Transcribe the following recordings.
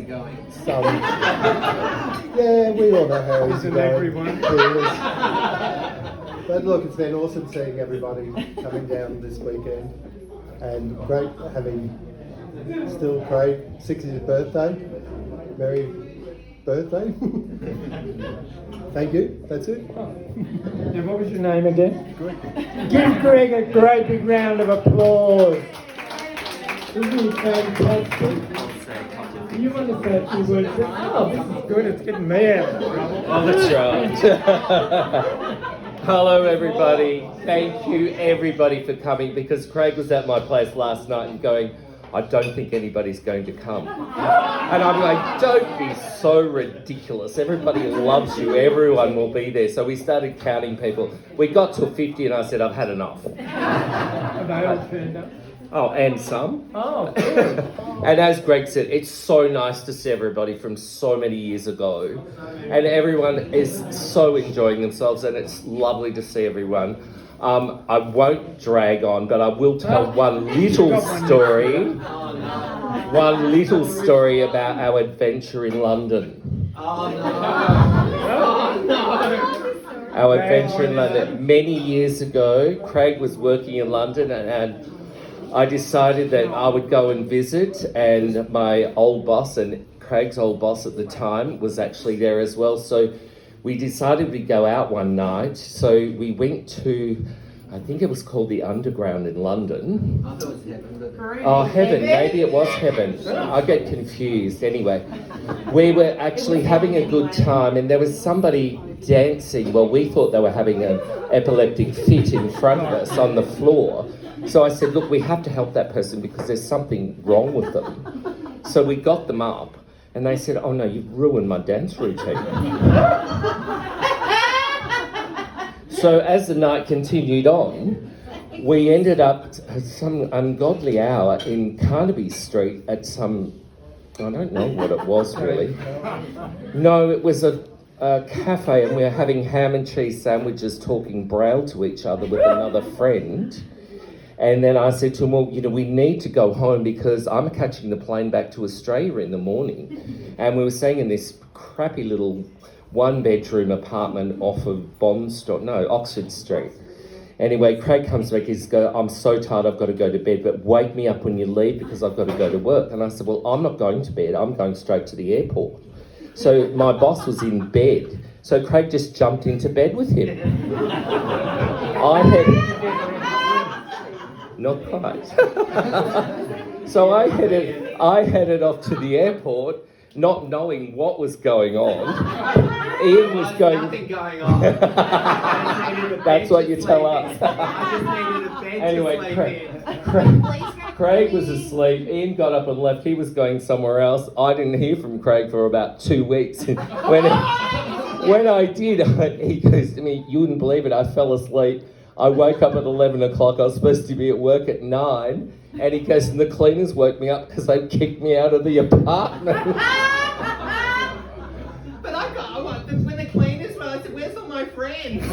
going. Yeah, we all know how it's Isn't going. everyone? But look, it's been awesome seeing everybody coming down this weekend, and great having still Craig 60th birthday. Merry birthday. Thank you. That's it. Now, what was your name again? Give Greg a great big round of applause. Isn't he fantastic? You want to say a few words? Oh, this is good. It's getting me out of trouble. Oh, that's right. Hello, everybody. Thank you, everybody, for coming, because Craig was at my place last night and going, I don't think anybody's going to come. And I'm like, don't be so ridiculous. Everybody loves you. Everyone will be there. So we started counting people. We got to 50 and I said, I've had enough. Are they all turned up? Oh, and some. Oh, good. And as Greg said, it's so nice to see everybody from so many years ago. And everyone is so enjoying themselves, and it's lovely to see everyone. I won't drag on, but I will tell one little story. One little story about our adventure in London. Our adventure in London. Many years ago, Craig was working in London, and I decided that I would go and visit, and my old boss and Craig's old boss at the time was actually there as well. So we decided we'd go out one night. So we went to, I think it was called the Underground in London. I thought it was heaven. Oh, heaven. Maybe it was heaven. I get confused. Anyway, we were actually having a good time, and there was somebody dancing. Well, we thought they were having an epileptic fit in front of us on the floor. So I said, look, we have to help that person because there's something wrong with them. So we got them up, and they said, oh no, you've ruined my dance routine. So as the night continued on, we ended up at some ungodly hour in Carnaby Street at some, I don't know what it was really. No, it was a cafe, and we were having ham and cheese sandwiches, talking braille to each other with another friend. And then I said to him, well, we need to go home because I'm catching the plane back to Australia in the morning. And we were staying in this crappy little one-bedroom apartment off of Oxford Street. Anyway, Craig comes back, he's go, I'm so tired, I've got to go to bed, but wake me up when you leave because I've got to go to work. And I said, well, I'm not going to bed, I'm going straight to the airport. So my boss was in bed. So Craig just jumped into bed with him. Not quite. So I headed off to the airport, not knowing what was going on. Ian was going. Nothing going on. That's what you tell us. I just needed a bed Anyway, to sleep in. Craig was asleep. Ian got up and left. He was going somewhere else. I didn't hear from Craig for about 2 weeks. When I did, he goes to me, you wouldn't believe it, I fell asleep. I woke up at 11 o'clock, I was supposed to be at work at 9, and he goes, and the cleaners woke me up because they kicked me out of the apartment. But when the cleaners were, I said, where's all my friends?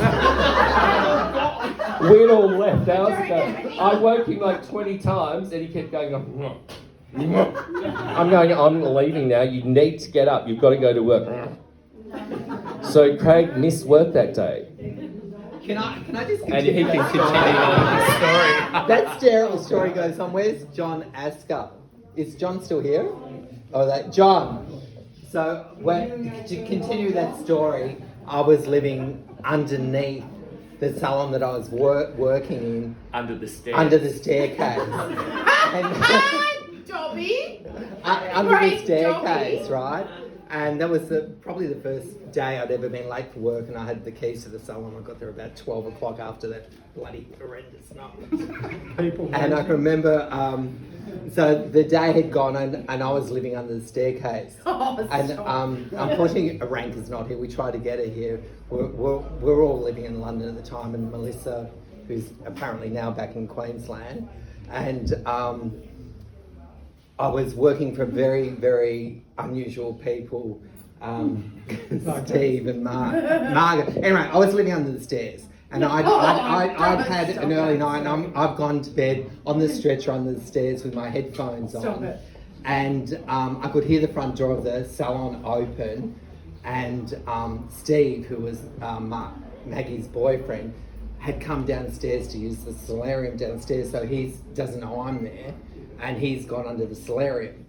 We'd all left hours ago. I woke him like 20 times, and he kept going, I'm leaving now, you need to get up, you've got to go to work. So Craig missed work that day. Can I just continue? And he can continue on his story. That terrible story goes on. Where's John Asker? Is John still here? Oh, John. So to continue that story, I was living underneath the salon that I was working in. Under the stairs. Under the staircase. Dobby? Under Great the staircase, Dobby. right? And that was probably the first day I'd ever been late for work, and I had the keys to the salon. I got there about 12 o'clock after that bloody horrendous night. And I remember, so the day had gone, and I was living under the staircase. And unfortunately, Ranka's not here. We tried to get her here. We're all living in London at the time, and Melissa, who's apparently now back in Queensland, and I was working for very, very unusual people, Steve and Margaret. Anyway, I was living under the stairs, and I'd had an early night, and I've gone to bed on the stretcher under the stairs with my headphones on. and I could hear the front door of the salon open, and Steve, who was Maggie's boyfriend, had come downstairs to use the solarium downstairs, so he doesn't know I'm there, and he's gone under the solarium.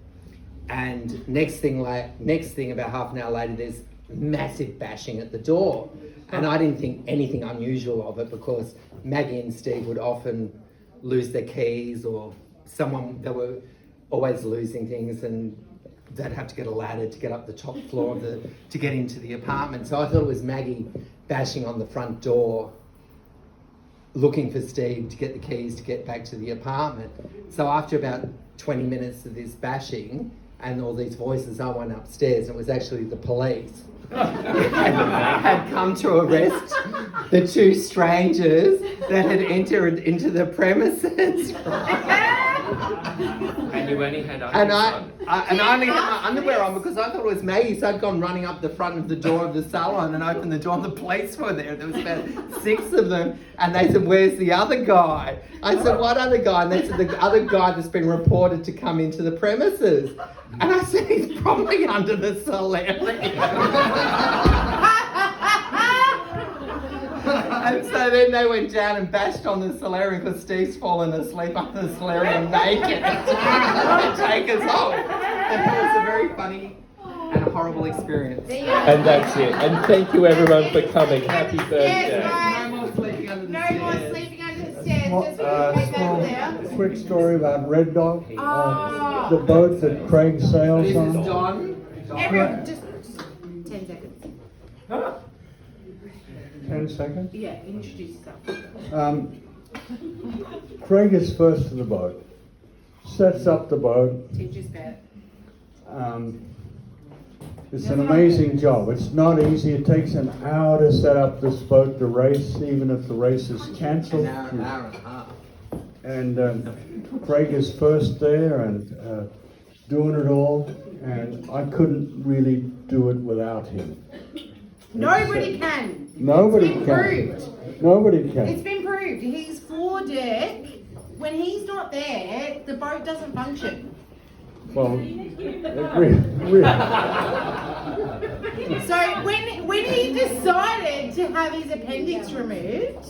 And next thing, about half an hour later, there's massive bashing at the door. And I didn't think anything unusual of it, because Maggie and Steve would often lose their keys, or they were always losing things, and they'd have to get a ladder to get up the top floor to get into the apartment. So I thought it was Maggie bashing on the front door, looking for Steve to get the keys to get back to the apartment. So after about 20 minutes of this bashing and all these voices, I went upstairs, and it was actually the police had come to arrest the two strangers that had entered into the premises. And you only had And I only had my underwear on because I thought it was Maggie, so I'd gone running up the front of the door of the salon and opened the door, and the police were there. There was about 6 of them, and they said, "Where's the other guy?" I said, "What other guy?" And they said, "The other guy that's been reported to come into the premises." And I said, "He's probably under the solarium." And so then they went down and bashed on the solarium because Steve's fallen asleep under the solarium naked to take us off. And it was a very funny and horrible experience. And that's it. And thank you everyone for coming. Happy birthday. No more sleeping under the No stairs. more sleeping under the stairs. Just take that there. Quick story about Red Dog. Oh. The boat that Craig sails This is on. Don. Everyone, just 10 seconds. 10 seconds. Yeah, introduce yourself. Craig is first to the boat. Sets up the boat. Teacher's pet. It's an amazing job. It's not easy. It takes an hour to set up this boat to race, even if the race is cancelled. An hour and a half. And Craig is first there and doing it all. And I couldn't really do it without him. Nobody can. Nobody It's been can. proved. Nobody It's can. been proved. He's foredeck. When he's not there, the boat doesn't function. Well, So when he decided to have his appendix removed,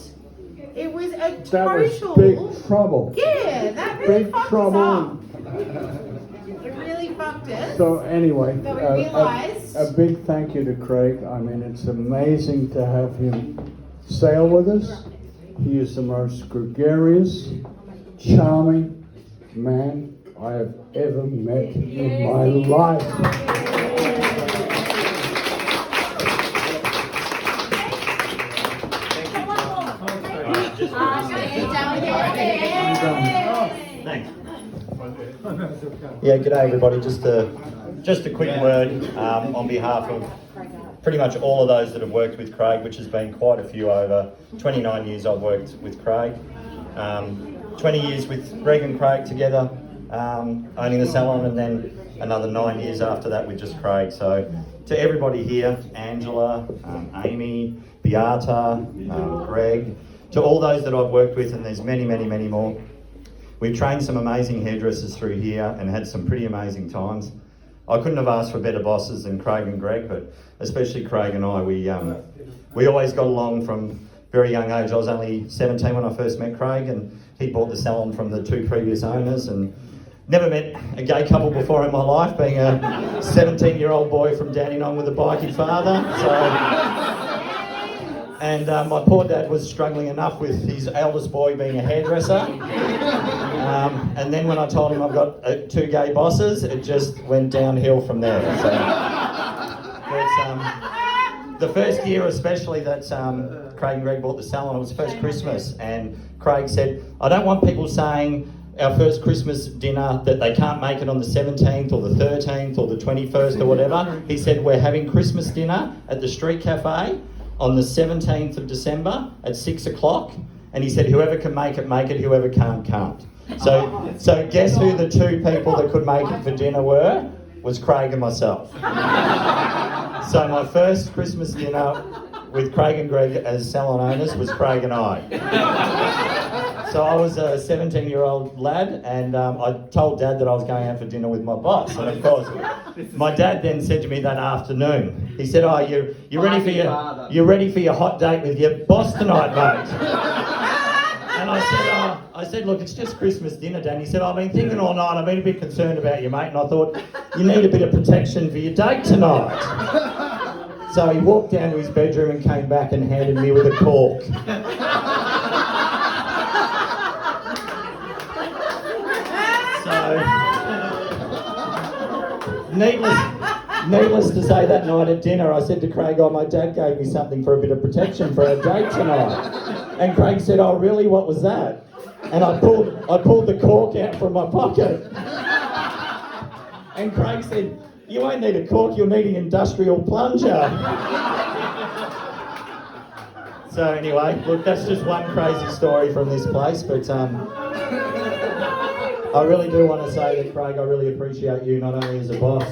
it was a that was total. big trouble. Yeah, that really Big fucked trouble. us up. It really fucked us. So anyway, So we realised- a big thank you to Craig. I mean, it's amazing to have him sail with us. He is the most gregarious, charming man I have ever met in my life. Thanks. Yeah, g'day everybody. Just a quick word on behalf of pretty much all of those that have worked with Craig, which has been quite a few. Over 29 years I've worked with Craig. 20 years with Greg and Craig together, owning the salon, and then another 9 years after that with just Craig. So to everybody here, Angela, Amy, Beata, Greg, to all those that I've worked with, and there's many, many, many more. We've trained some amazing hairdressers through here and had some pretty amazing times. I couldn't have asked for better bosses than Craig and Greg, but especially Craig and I, we always got along from very young age. I was only 17 when I first met Craig, and he bought the salon from the 2 previous owners, and never met a gay couple before in my life, being a 17-year-old boy from Dandenong with a bikie father. And my poor dad was struggling enough with his eldest boy being a hairdresser. And then when I told him I've got 2 gay bosses, it just went downhill from there. So, the first year especially that Craig and Greg bought the salon, it was first Christmas, and Craig said, "I don't want people saying our first Christmas dinner that they can't make it on the 17th or the 13th or the 21st or whatever." He said, "We're having Christmas dinner at the Street Cafe on the 17th of December at 6 o'clock. And he said, whoever can make it, whoever can't. So guess who the 2 people that could make it for dinner were? Was Craig and myself. So my first Christmas dinner with Craig and Greg as salon owners was Craig and I. So I was a 17-year-old lad, and I told Dad that I was going out for dinner with my boss. And of course, my dad then said to me that afternoon, he said, "Oh, you're ready for your hot date with your boss tonight, mate?" And I said, "Look, it's just Christmas dinner, Dad." And he said, "I've been thinking all night. I've been a bit concerned about you, mate, and I thought you need a bit of protection for your date tonight." So he walked down to his bedroom and came back and handed me with a cork. So, needless to say, that night at dinner, I said to Craig, "Oh, my dad gave me something for a bit of protection for our date tonight." And Craig said, "Oh, really? What was that?" And I pulled the cork out from my pocket. And Craig said, "You won't need a cork, you'll need an industrial plunger." So anyway, look, that's just one crazy story from this place, but I really do want to say that, Craig, I really appreciate you not only as a boss,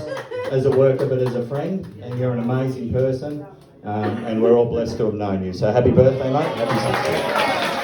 as a worker, but as a friend, and you're an amazing person, and we're all blessed to have known you. So happy birthday, mate. Happy Sunday.